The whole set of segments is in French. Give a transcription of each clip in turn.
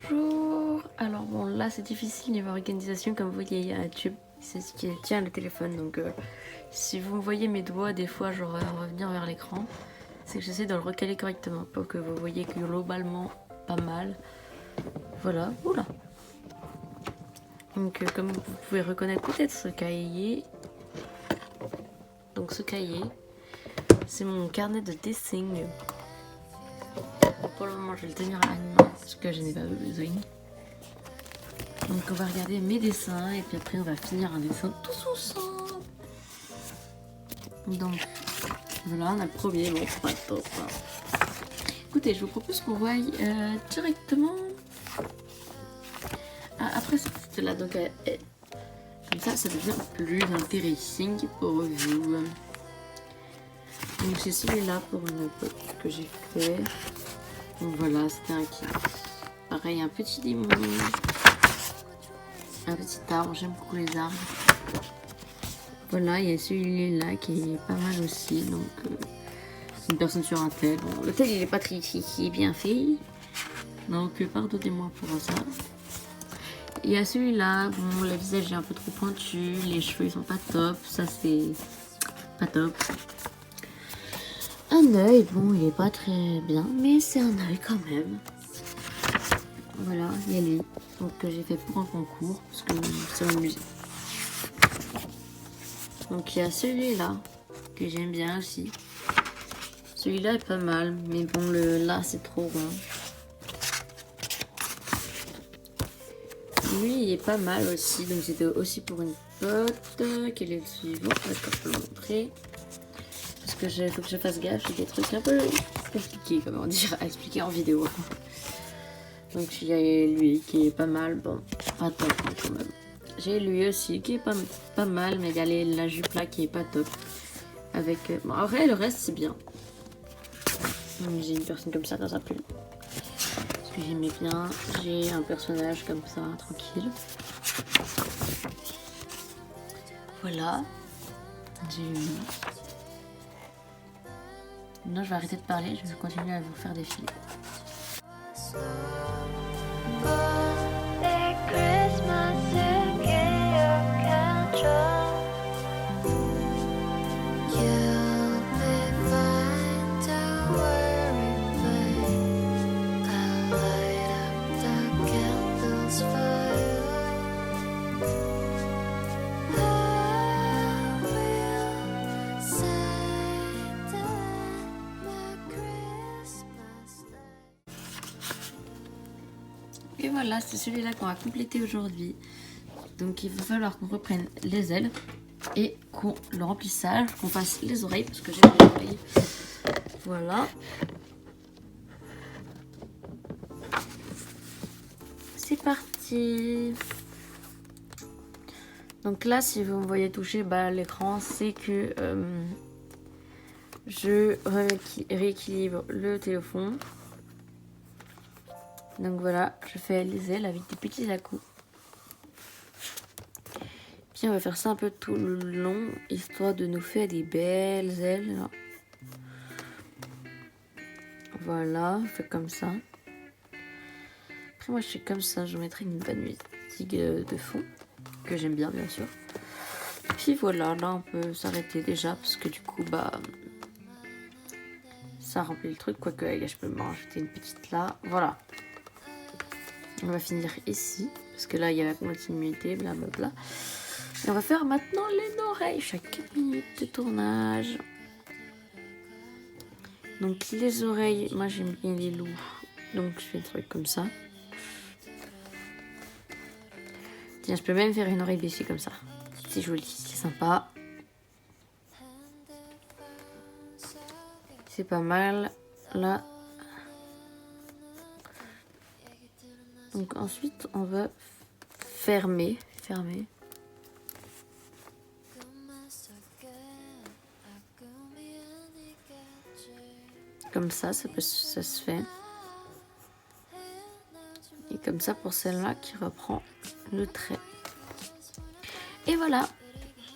Bonjour. Alors bon, là c'est difficile niveau organisation, comme vous voyez à YouTube, c'est ce qui tient le téléphone, donc si vous voyez mes doigts des fois genre revenir vers l'écran, c'est que j'essaie de le recaler correctement pour que vous voyez que globalement pas mal. Voilà, oula. Donc comme vous pouvez reconnaître peut-être ce cahier, donc ce cahier, c'est mon carnet de dessin. Pour le moment je vais le tenir à la main parce que je n'ai pas besoin. Donc on va regarder mes dessins et puis après on va finir un dessin tous ensemble. Donc voilà, on a le premier, bon c'est pas top. Écoutez, je vous propose qu'on voie directement après cette petite là, donc comme ça devient plus intéressant pour vous. Donc c'est celui-là pour une pote que j'ai fait. Donc voilà, c'était un kit. Pareil, un petit démon, un petit arbre, j'aime beaucoup les arbres. Voilà, il y a celui-là qui est pas mal aussi, donc c'est une personne sur un tel. Bon, le tel il est pas très bien fait, donc pardonnez-moi pour ça. Il y a celui-là, bon, le visage est un peu trop pointu, les cheveux ils sont pas top, ça c'est pas top. Un œil, bon, il est pas très bien, mais c'est un œil quand même. Voilà, il y a lui, donc que j'ai fait pour un concours, parce que c'est un musée. Donc il y a celui-là, que j'aime bien aussi. Celui-là est pas mal, mais bon, là c'est trop rond. Lui il est pas mal aussi, donc c'était aussi pour une pote. Quel est le suivant? D'accord, je peux le montrer. Parce que faut que je fasse gaffe, j'ai des trucs un peu compliqués, comment dire, à expliquer en vidéo. Donc il y a lui qui est pas mal, bon, pas top hein, quand même. J'ai lui aussi qui est pas mal, mais il y a la jupe là qui est pas top. Avec, bon, en vrai le reste c'est bien. J'ai une personne comme ça dans un pull. Parce que j'aimais bien, j'ai un personnage comme ça, tranquille. Voilà, j'ai eu. Maintenant je vais arrêter de parler, je vais continuer à vous faire défiler. Et voilà, c'est celui-là qu'on va compléter aujourd'hui. Donc il va falloir qu'on reprenne les ailes et qu'on le remplissage, qu'on fasse les oreilles parce que j'ai les oreilles. Voilà. C'est parti. Donc là, si vous me voyez toucher l'écran, c'est que je rééquilibre le téléphone. Donc voilà, je fais les ailes avec des petits à-coups. Puis on va faire ça un peu tout le long, histoire de nous faire des belles ailes. Voilà, on fait comme ça. Après moi je fais comme ça, je mettrai une bonne musique de fond, que j'aime bien sûr. Puis voilà, là on peut s'arrêter déjà, parce que du coup ça remplit le truc, quoique là, je peux m'en rajouter une petite là, voilà. On va finir ici, parce que là il y a la continuité, blablabla. Et on va faire maintenant les oreilles, chaque minute de tournage. Donc les oreilles, moi j'aime bien les loups, donc je fais un truc comme ça. Tiens, je peux même faire une oreille baissée comme ça. C'est joli, c'est sympa. C'est pas mal, là. Donc ensuite, on va fermer. Comme ça se fait. Et comme ça pour celle-là qui reprend le trait. Et voilà.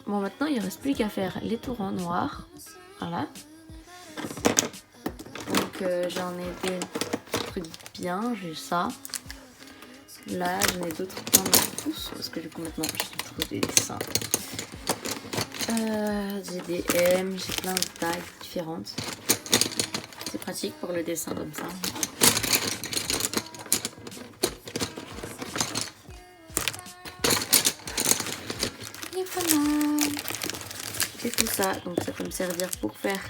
Bon, maintenant, il ne reste plus qu'à faire les tours en noir. Voilà. Donc j'en ai des trucs bien, j'ai ça. Là j'en ai d'autres dans mon pouce parce que j'ai complètement acheté trop des dessins. J'ai des M, j'ai plein de tailles différentes. C'est pratique pour le dessin comme ça. Et voilà. Et tout ça, donc ça peut me servir pour faire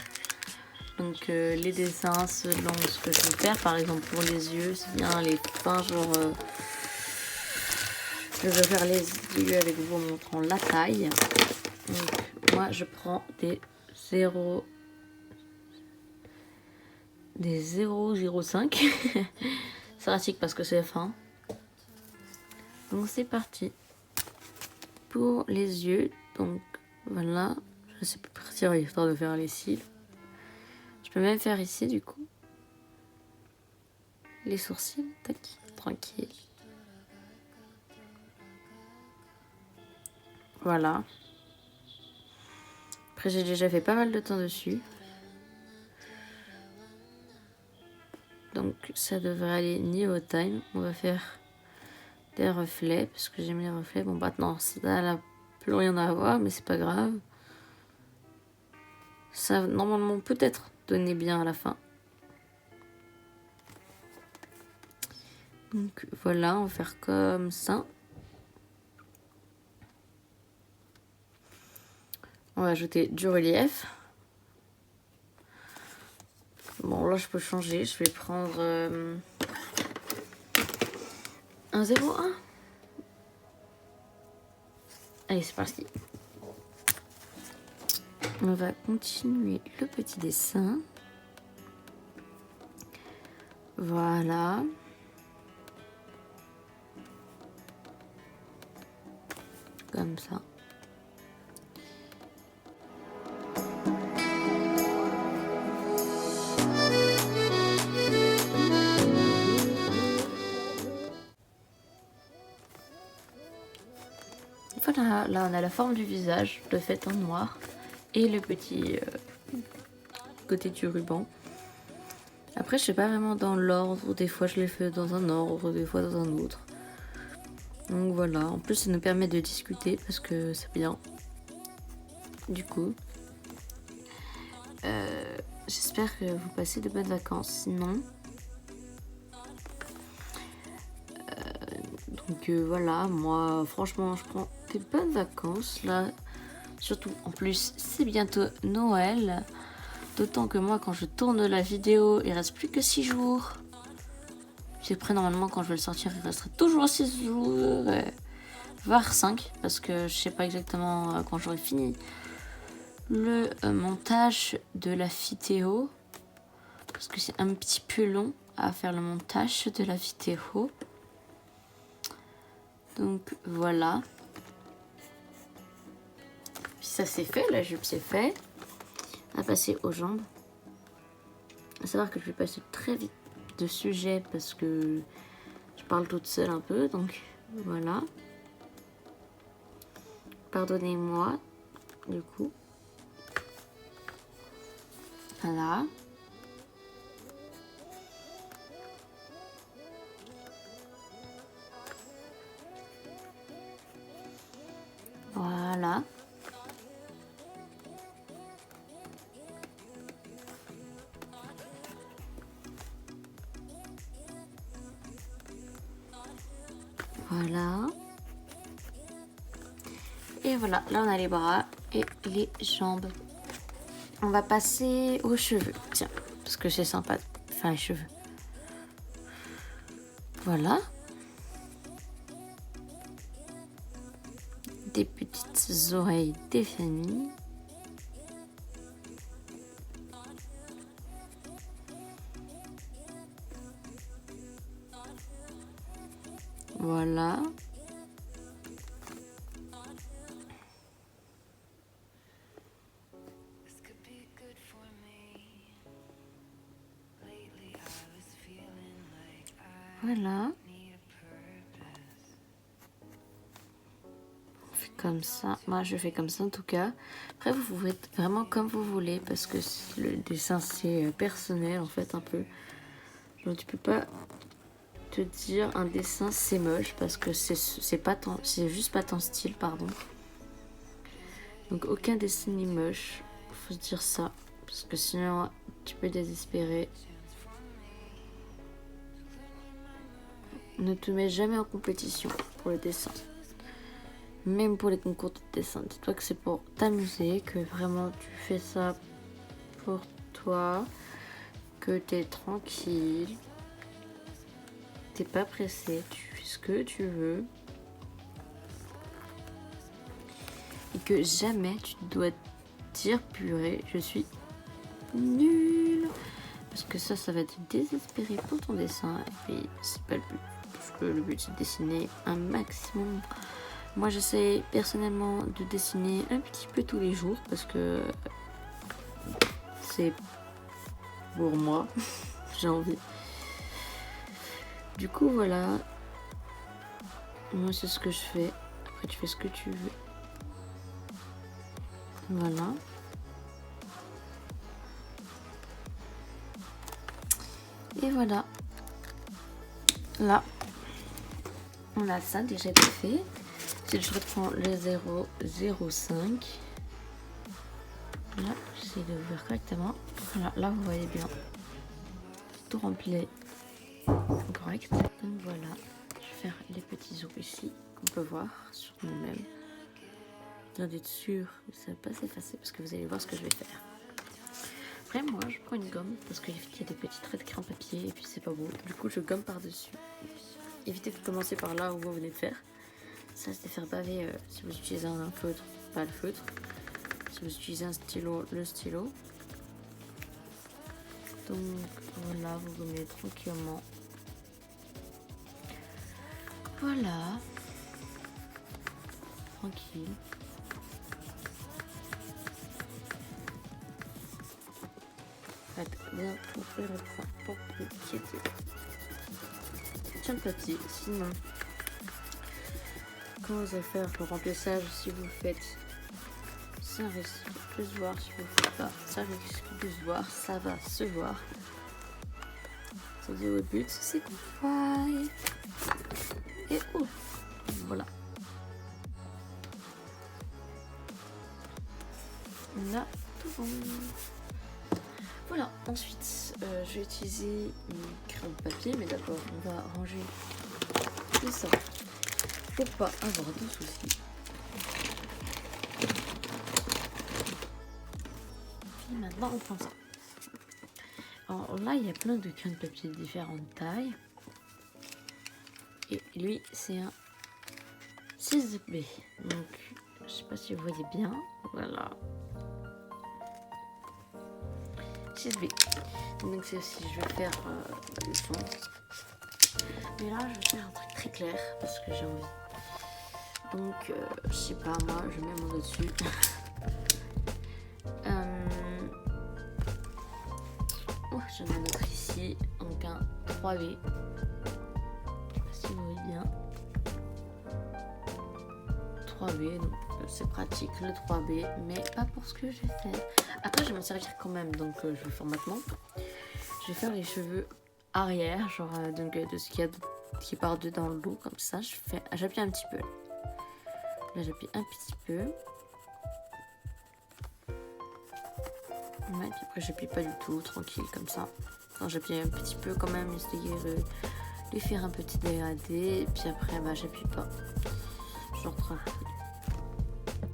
donc les dessins selon ce que je veux faire. Par exemple pour les yeux, c'est bien les fins, genre je veux faire les yeux avec vous en montrant la taille. Donc moi je prends des 0,05. C'est pratique parce que c'est fin. Donc c'est parti pour les yeux. Donc voilà, je sais plus partir histoire de faire les cils. Je peux même faire ici du coup les sourcils, tac, tranquille. Voilà. Après j'ai déjà fait pas mal de temps dessus. Donc ça devrait aller niveau time. On va faire des reflets parce que j'aime les reflets. Bon maintenant ça n'a plus rien à voir mais c'est pas grave. Ça normalement peut-être donner bien à la fin. Donc voilà, on va faire comme ça. On va ajouter du relief. Bon là je peux changer, je vais prendre un 0,1. Allez c'est parti. On va continuer le petit dessin. Voilà. Comme ça. Voilà, là on a la forme du visage, le fait en noir et le petit côté du ruban. Après je sais pas vraiment dans l'ordre, des fois je les fais dans un ordre, des fois dans un autre. Donc voilà, en plus ça nous permet de discuter parce que c'est bien. Du coup, j'espère que vous passez de bonnes vacances, sinon... Donc voilà, moi franchement je prends des bonnes vacances là. Surtout en plus c'est bientôt Noël. D'autant que moi quand je tourne la vidéo il reste plus que 6 jours. Puis après normalement quand je vais le sortir il restera toujours 6 jours. Voire 5 parce que je sais pas exactement quand j'aurai fini le montage de la vidéo. Parce que c'est un petit peu long à faire le montage de la vidéo. Donc voilà. Puis ça c'est fait, la jupe c'est fait. On va passer aux jambes. À savoir que je vais passer très vite de sujet parce que je parle toute seule un peu. Donc voilà. Pardonnez-moi du coup. Voilà. Voilà. Voilà. Et voilà, là on a les bras et les jambes. On va passer aux cheveux. Tiens, parce que c'est sympa de faire les cheveux. Voilà. Des petites oreilles définies. Voilà. Voilà. On fait comme ça. Moi je fais comme ça en tout cas. Après vous pouvez vraiment comme vous voulez parce que le dessin c'est personnel en fait un peu. Donc tu peux pas te dire un dessin c'est moche parce que c'est pas ton, c'est juste pas ton style, pardon. Donc aucun dessin n'est moche, faut se dire ça parce que sinon tu peux désespérer. Ne te mets jamais en compétition pour le dessin, même pour les concours de dessin. Dis-toi que c'est pour t'amuser, que vraiment tu fais ça pour toi, que t'es tranquille. T'es pas pressé, tu fais ce que tu veux. Et que jamais tu dois dire purée, je suis nulle. Parce que ça va te désespérer pour ton dessin. Et puis c'est pas le but. Parce que le but c'est de dessiner un maximum. Moi j'essaie personnellement de dessiner un petit peu tous les jours. Parce que c'est pour moi. J'ai envie. Du coup voilà, moi c'est ce que je fais. Après tu fais ce que tu veux. Voilà. Et voilà. Là, on a ça déjà été fait. Si je reprends le 0,05. Là, j'essaie de l'ouvrir correctement. Voilà, là vous voyez bien. Tout rempli correct. Donc voilà, je vais faire les petits os ici qu'on peut voir sur nous-mêmes. Bien d'être sûr que ça va pas s'effacer parce que vous allez voir ce que je vais faire. Après moi je prends une gomme parce qu'il y a des petits traits de crayon papier et puis c'est pas beau. Du coup je gomme par dessus. Évitez de commencer par là où vous venez de faire. Ça c'est de faire baver si vous utilisez un feutre, pas le feutre. Si vous utilisez un stylo, le stylo. Donc voilà, vous gommez tranquillement. Voilà. Tranquille. Faites bien ouvrir le sein pour que qu'il y ait tiens le papier. Sinon, quand vous allez faire le remplissage, si vous le faites, ça risque de se voir. Si vous le faites pas, ça risque de se voir. Ça va se voir. C'est au but, c'est qu'on faille. Et oh, voilà. On a tout bon. Voilà, ensuite je vais utiliser une crayon de papier, mais d'abord on va ranger tout ça pour pas avoir de soucis. Puis maintenant on prend ça. Alors là il y a plein de crayons de papier de différentes tailles. Et lui c'est un 6B. Donc je sais pas si vous voyez bien. Voilà. 6B. Donc c'est aussi, je vais faire le fond. Mais là, je vais faire un truc très clair parce que j'ai envie. Donc, je sais pas, moi, je mets mon doigt dessus. Oh, j'en ai un autre ici. Donc un 3B. Je sais pas si vous voyez bien. 3B, donc c'est pratique le 3B, mais pas pour ce que je vais faire. Après je vais m'en servir quand même, donc je vais faire maintenant. Je vais faire les cheveux arrière, genre donc de ce qu'il y a qui part de dans le dos, comme ça. J'appuie un petit peu. Là j'appuie un petit peu. Ouais, puis après j'appuie pas du tout, tranquille comme ça. Quand j'appuie un petit peu quand même, essayer de faire un petit dégradé, et puis après bah j'appuie pas. Genre tranquille.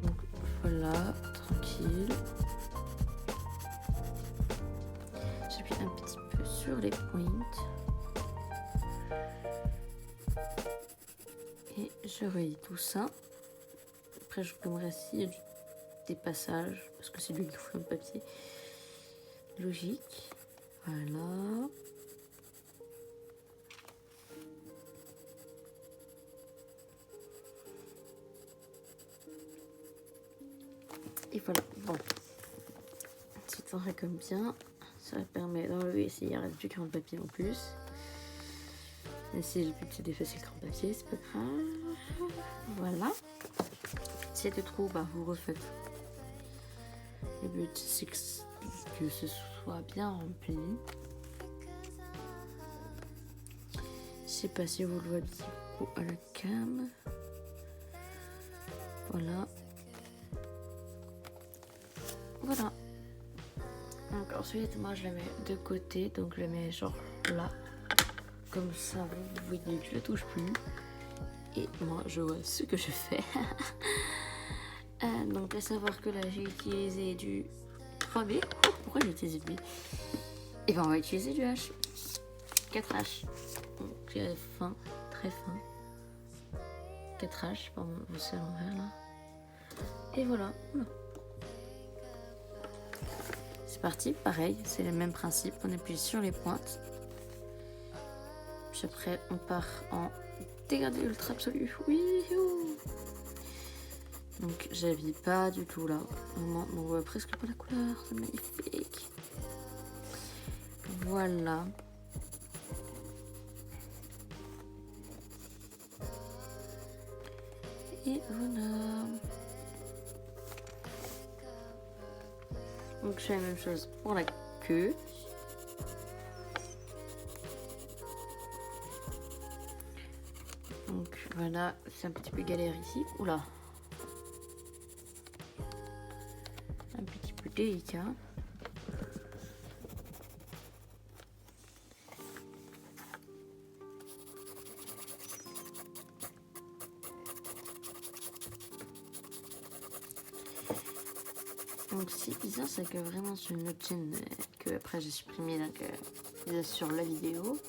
Donc voilà, tranquille. J'appuie un petit peu sur les pointes. Et je relie tout ça. Après je gommerai s'il y a du dépassage, parce que c'est lui qui fout un papier. Logique. Voilà. Et voilà, bon. Ensuite, on récomme bien. Ça permet d'enlever s'il reste du crayon de papier en plus. Et si le but c'est d'effacer le crayon de papier, c'est pas grave. Voilà. c'est de trop, bah vous refaites. Le but c'est que ce soit bien rempli. Je sais pas si vous le voyez à la cam. Voilà. Voilà. Donc ensuite moi je la mets de côté, donc je la mets genre là. Comme ça vous voyez que je ne touche plus. Et moi je vois ce que je fais. Donc à savoir que là j'ai utilisé du 3B. Pourquoi j'ai utilisé du B? Et ben on va utiliser du H. 4H. Donc fin, très fin. 4H, pardon, c'est à l'envers là. Et voilà. C'est parti, pareil, c'est le même principe. On appuie sur les pointes. Puis après on part en dégradé ultra absolu. Oui. Donc j'habille pas du tout là. On voit presque pas la couleur, c'est magnifique. Voilà. Et voilà. Donc je fais la même chose pour la queue. Donc voilà, c'est un petit peu galère ici. Oula. Un petit peu délicat. Donc c'est bizarre, c'est que vraiment sur une autre chaîne que après j'ai supprimé donc, sur la vidéo,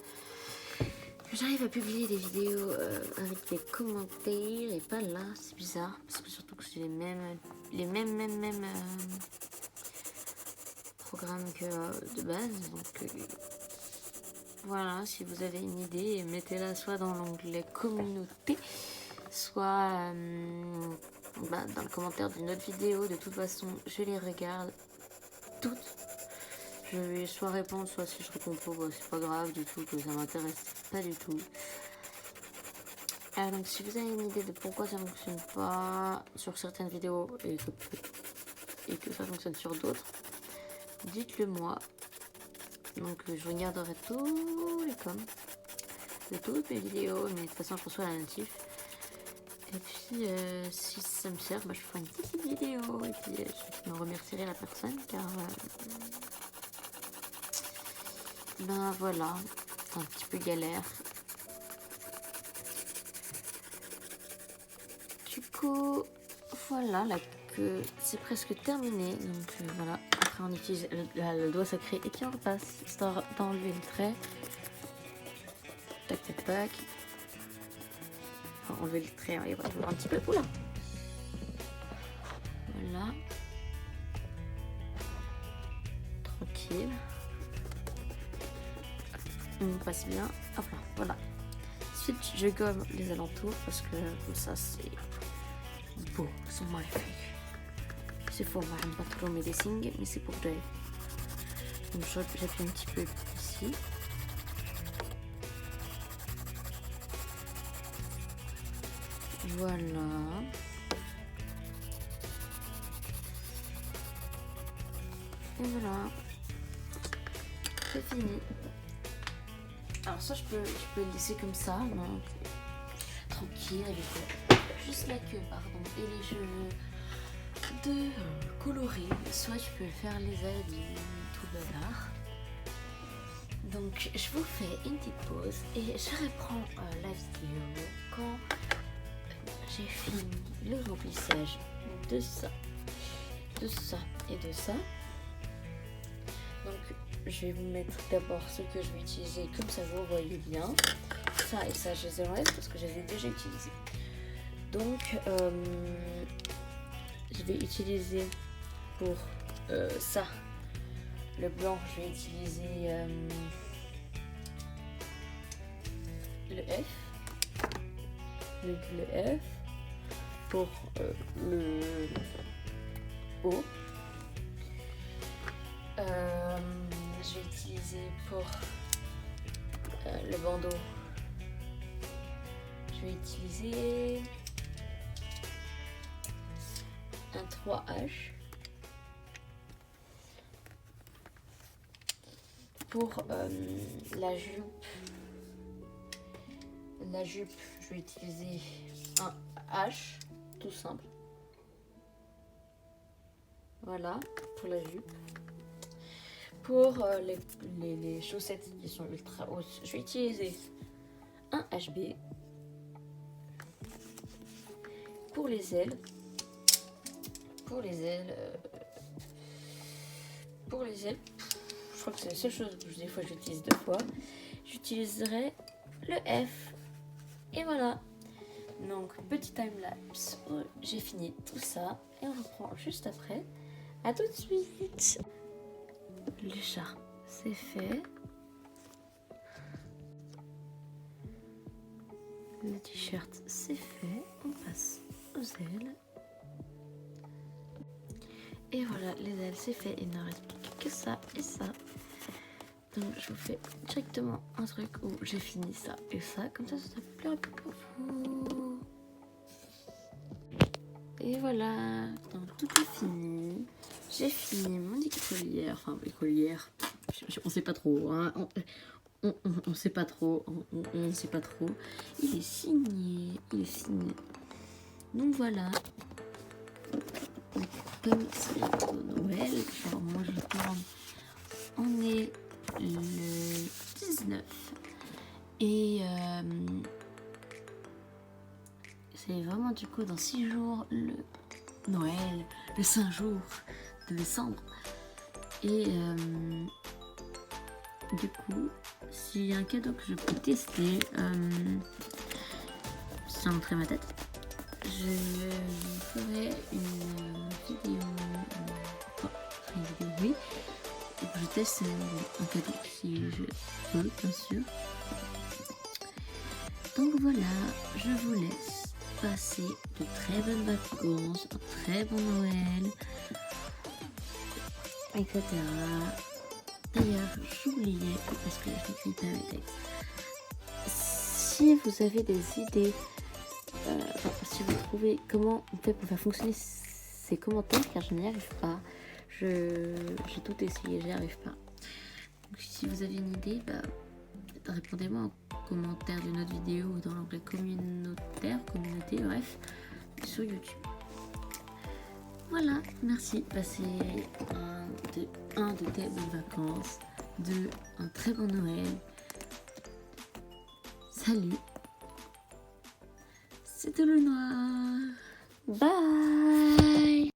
j'arrive à publier des vidéos avec des commentaires et pas là, c'est bizarre parce que surtout que c'est les mêmes programmes que de base. Donc voilà, si vous avez une idée, mettez-la soit dans l'onglet communauté, soit dans le commentaire d'une autre vidéo. De toute façon je les regarde toutes, je vais soit répondre, soit si je réponds pas, c'est pas grave du tout, que ça m'intéresse pas du tout. Donc si vous avez une idée de pourquoi ça ne fonctionne pas sur certaines vidéos et que ça fonctionne sur d'autres, dites-le moi. Donc je regarderai tous les coms de toutes mes vidéos, mais de toute façon je reçois la notif. Et puis si ça me sert, je ferai une petite vidéo et puis je me remercierai la personne car voilà, un petit peu galère. Du coup voilà, la queue c'est presque terminé. Donc voilà, après on utilise le doigt sacré et puis on repasse histoire d'enlever le trait. Tac tac tac. Enlever le trait, il va y avoir un petit peu. Oula. Voilà. Tranquille. On passe bien. Hop là, voilà. Ensuite, je gomme les alentours parce que comme ça, c'est beau. C'est magnifique. C'est fort, on va pas trop mes dessins, mais c'est pour d'œil. Donc, j'appuie un petit peu ici. Voilà. Et voilà. C'est fini. Alors ça je peux le laisser comme ça, donc, tranquille avec juste la queue et les cheveux de colorer. Soit je peux faire les habits tout bazar. Donc je vous fais une petite pause et je reprends la vidéo quand j'ai fini le remplissage de ça et de ça. Donc je vais vous mettre d'abord ce que je vais utiliser, comme ça vous voyez bien. Ça et ça je les enlève parce que je les ai déjà utilisés. Donc je vais utiliser pour ça le blanc, je vais utiliser le F, le F pour le O. Je vais utiliser pour le bandeau. Je vais utiliser un 3H. Pour la jupe, je vais utiliser un H, tout simple. Voilà, pour la jupe. Pour les chaussettes qui sont ultra hautes, je vais utiliser un HB. Pour les ailes, je crois que c'est la seule chose que des fois j'utilise 2 fois. J'utiliserai le F. Et voilà. Donc petit time-lapse. J'ai fini tout ça. Et on reprend juste après. À tout de suite. L'écharpe, c'est fait. Le t-shirt, c'est fait. On passe aux ailes. Et voilà, les ailes, c'est fait. Il ne reste plus que ça et ça. Donc je vous fais directement un truc où j'ai fini ça et ça. Comme ça sera plus rapide pour vous. Et voilà, donc tout est fini. J'ai fini mon écolière. Enfin, écolière. On sait pas trop, hein. On sait pas trop. On sait pas trop. Il est signé. Donc voilà. Comme c'est bientôt Noël, genre moi je tourne. On est le 19 et c'est vraiment du coup dans 6 jours le Noël, le 5 jours de décembre. Et du coup, s'il y a un cadeau que je peux tester, sans montrer ma tête, je ferai une vidéo, oui, où je teste un cadeau si je peux, bien sûr. Donc voilà, je vous laisse passer de très bonnes vacances, un très bon Noël, etc. D'ailleurs, j'oubliais, parce que je n'écris pas mes textes, si vous avez des idées, si vous trouvez comment on fait pour faire fonctionner ces commentaires, car je n'y arrive pas, j'ai tout essayé, j'y arrive pas. Donc, si vous avez une idée, répondez-moi en commentaire de notre vidéo ou dans l'onglet communauté, bref, sur YouTube. Voilà, merci. Passez un de très bonnes vacances, un très bon Noël. Salut. C'était le noir. Bye.